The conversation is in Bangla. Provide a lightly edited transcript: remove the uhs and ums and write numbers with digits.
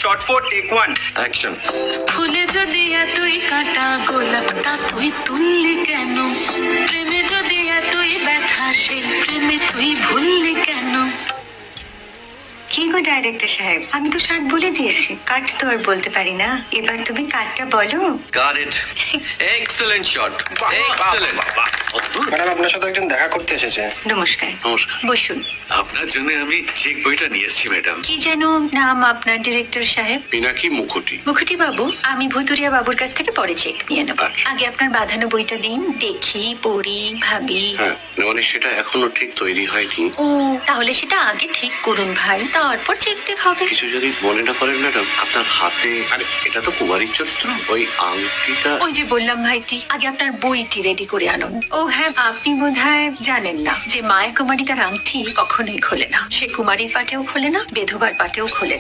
Short 4 take 1 action. ফুলে যদি এতই কাটা গোলাপটা তুই তুললি কেন? প্রেমে যদি এতই ব্যথা সেই প্রেমে তুই ভুললি কেন? কি গো ডাইরেক্টর সাহেব, আমি তো ষাট বলে দিয়েছি, কাট তো আর বলতে পারি না। এবার তুমি কাটটা বলো। Got it. Excellent shot, excellent. Madam, আপনার সাথে একজন দেখা করতে এসেছে। নমস্কার, নমস্কার। বসুন। আপনার জন্য আমি চেক বইটা নিয়ে এসেছি ম্যাডাম। কি যেন নাম আপনার ডিরেক্টর সাহেব? পিনাকি মুখোটি। মুখুটি বাবু, আমি ভুতুরিয়া বাবুর কাছ থেকে পরে চেক নিয়ে নেব। আগে আপনার বাঁধানো বইটা দিন, দেখি, পড়ি, ভাবি। হ্যাঁ, মানে সেটা এখনো ঠিক তৈরি হয়নি। ও, তাহলে সেটা আগে ঠিক করুন ভাই, তারপর চেক টেক হবে। কিছু যদি মনে না করেন ম্যাডাম, আপনার হাতে, আরে এটা তো কুমারীর চরিত্র, ওই আংটিটা। ওই যে বললাম ভাইটি, আগে আপনার বইটি রেডি করে আনুন। ও হ্যাঁ, আপনি বোধহয় জানেন না যে মায়া কুমারী তার আংটি কখনোই খোলে না। সে কুমারীর পাটেও খোলে না, বেধবার পাটেও খোলে না।